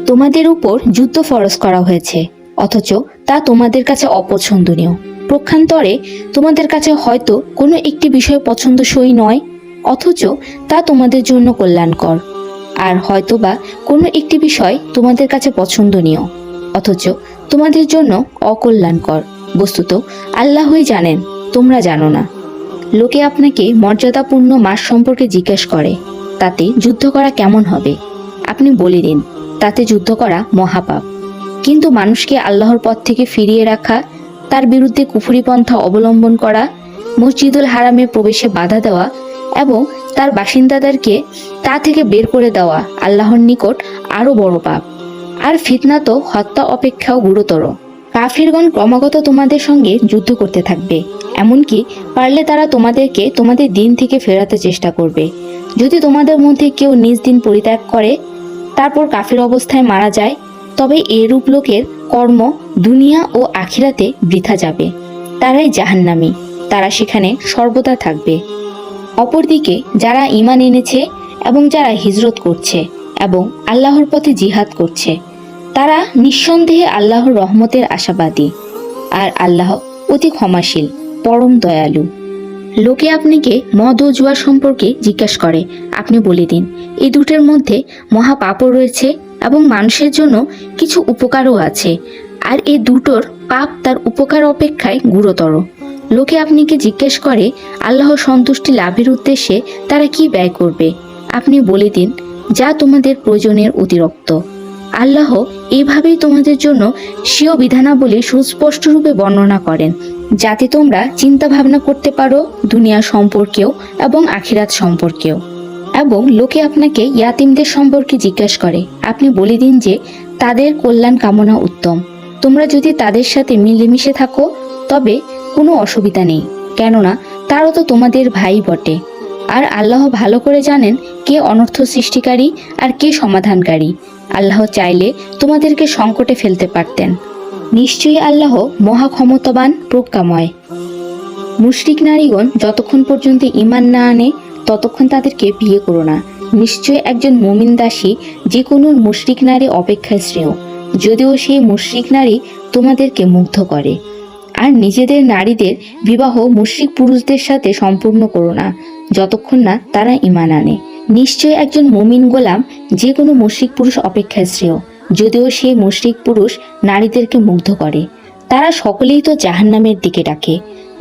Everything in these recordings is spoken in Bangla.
তোমাদের উপর যুদ্ধ ফরজ করা হয়েছে, অথচ তা তোমাদের কাছে অপছন্দনীয়। পক্ষান্তরে তোমাদের কাছে হয়তো কোনো একটি বিষয় পছন্দসই নয়, অথচ তা তোমাদের জন্য কল্যাণকর। আর হয়তোবা কোনো একটি বিষয় তোমাদের কাছে পছন্দনীয়, অথচ তোমাদের জন্য অকল্যাণকর। বস্তুত আল্লাহই জানেন, তোমরা জানো না। লোকে আপনাকে মর্যাদাপূর্ণ মাস সম্পর্কে জিজ্ঞেস করে, তাতে যুদ্ধ করা কেমন হবে? আপনি বলে দিন, তাতে যুদ্ধ করা মহাপাপ। কিন্তু মানুষকে আল্লাহর পথ থেকে ফিরিয়ে রাখা, তার বিরুদ্ধে কুফরি পন্থা অবলম্বন করা, মসজিদুল হারামে প্রবেশে বাধা দেওয়া এবং তার বাসিন্দাদেরকে তা থেকে বের করে দেওয়া আল্লাহর নিকট আরো বড় পাপ। আর ফিতনা তো হত্যা অপেক্ষাও গুরুতর। কাফিরগণ ক্রমাগত তোমাদের সঙ্গে যুদ্ধ করতে থাকবে, এমনকি পারলে তারা তোমাদেরকে তোমাদের দিন থেকে ফেরাতে চেষ্টা করবে। যদি তোমাদের মধ্যে কেউ নিজ দিন পরিত্যাগ করে তারপর কাফির অবস্থায় মারা যায়, তবে এরূপ লোকের কর্ম দুনিয়া ও আখিরাতে বৃথা যাবে। তারাই জাহান্নামী, তারা সেখানে সর্বদা থাকবে। অপরদিকে যারা ঈমান এনেছে এবং যারা হিজরত করছে এবং আল্লাহর পথে জিহাদ করছে, তারা নিঃসন্দেহে আল্লাহর রহমতের আশাবাদী। আর আল্লাহ অতি ক্ষমাশীল, পরম দয়ালু। লোকে আপনাকে মদ ও জুয়া সম্পর্কে জিজ্ঞাসা করে, আপনি বলে দিন, এই দুটোর মধ্যে মহা পাপও রয়েছে এবং মানুষের জন্য কিছু উপকারও আছে, আর এই দুটোর পাপ তার উপকার অপেক্ষায় গুরুতর। লোকে আপনাকে জিজ্ঞেস করে, আল্লাহ সন্তুষ্টি লাভের উদ্দেশ্যে তারা কি ব্যয় করবে? আপনি বলে দিন, যা তোমাদের প্রয়োজনের অতিরিক্ত। আল্লাহ এইভাবেই তোমাদের জন্য স্বীয় বিধানাবলী সুস্পষ্ট রূপে বর্ণনা করেন, যাতে তোমরা চিন্তা ভাবনা করতে পারো দুনিয়া সম্পর্কেও এবং আখিরাত সম্পর্কেও। এবং লোকে আপনাকে ইয়াতিমদের সম্পর্কে জিজ্ঞাসা করে, আপনি বলে দিন যে তাদের কল্যাণ কামনা উত্তম। তোমরা যদি তাদের সাথে মিলেমিশে থাকো তবে কোনো অসুবিধা নেই, কেননা তারও তো তোমাদের ভাই বটে। আর আল্লাহ ভালো করে জানেন কে অনর্থ সৃষ্টিকারী আর কে সমাধানকারী। আল্লাহ চাইলে তোমাদেরকে সংকটে ফেলতে পারতেন। নিশ্চয়ই আল্লাহ মহা ক্ষমতাবান, প্রজ্ঞাময়। মুশরিক নারীগণ যতক্ষণ পর্যন্ত ঈমান না আনে ততক্ষণ তাদেরকে বিয়ে করো না। নিশ্চয় একজন মুমিন দাসী যে কোনো মুশরিক নারী অপেক্ষায় শ্রেয়, যদিও সেই মুশরিক নারী তোমাদেরকে মুগ্ধ করে। আর নিজেদের নারীদের বিবাহ মুশরিক পুরুষদের সাথে সম্পূর্ণ করো না যতক্ষণ না তারা ঈমান আনে। নিশ্চয় একজন মুমিন গোলাম যে কোনো মুশরিক পুরুষ অপেক্ষায় শ্রেয়, যদিও সেই মুশরিক পুরুষ নারীদেরকে মুগ্ধ করে। তারা সকলেই তো জাহান্নামের দিকে ডাকে,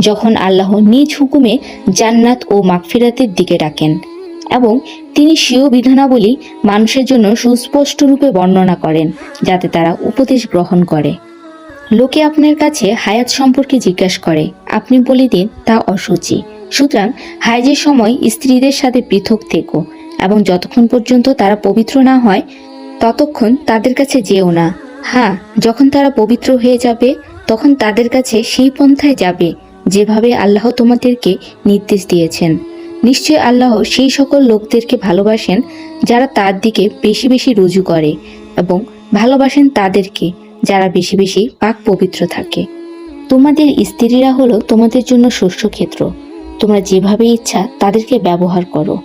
যখন আল্লাহ নিজ হুকুমে জান্নাত ও মাগফিরাতের দিকে ডাকেন এবং তিনি স্বীয় বিধানাবলী মানুষের জন্য সুস্পষ্ট রূপে বর্ণনা করেন, যাতে তারা উপদেশ গ্রহণ করে। লোকে আপনার কাছে হায়াত সম্পর্কে জিজ্ঞাসা করে, আপনি বলে দিন তা অসুচি। সুতরাং হায়াজের সময় স্ত্রীদের সাথে পৃথক থেকো এবং যতক্ষণ পর্যন্ত তারা পবিত্র না হয় ততক্ষণ তাদের কাছে যেও না। হ্যাঁ, যখন তারা পবিত্র হয়ে যাবে তখন তাদের কাছে সেই পন্থায় যাবে যেভাবে আল্লাহ তোমাদেরকে নির্দেশ দিয়েছেন। নিশ্চয় আল্লাহ সেই সকল লোকদেরকে ভালোবাসেন যারা তার দিকে বেশি বেশি রুজু করে এবং ভালোবাসেন তাদেরকে যারা বেশি বেশি পাক পবিত্র থাকে। তোমাদের স্ত্রীরা হলো তোমাদের জন্য শস্যক্ষেত্র, তোমরা যেভাবে ইচ্ছা তাদেরকে ব্যবহার করো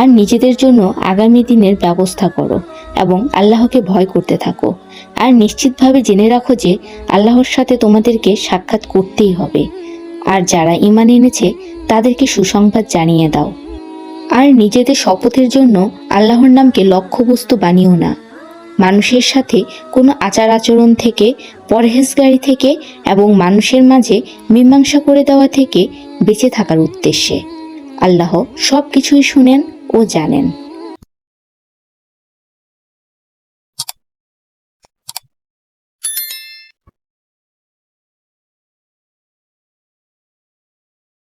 আর নিজেদের জন্য আগামী দিনের ব্যবস্থা করো এবং আল্লাহকে ভয় করতে থাকো। আর নিশ্চিতভাবে জেনে রাখো যে আল্লাহর সাথে তোমাদেরকে সাক্ষাৎ করতেই হবে। আর যারা ঈমান এনেছে তাদেরকে সুসংবাদ জানিয়ে দাও। আর নিজেদের শপথের জন্য আল্লাহর নামকে লক্ষ্যবস্তু বানিও না। মানুষের সাথে কোনো আচার আচরণ থেকে, পরহেজগারি থেকে এবং মানুষের মাঝে মীমাংসা করে দেওয়া থেকে বেঁচে থাকার উদ্দেশ্যে। আল্লাহ সব কিছুই শুনেন ও জানেন।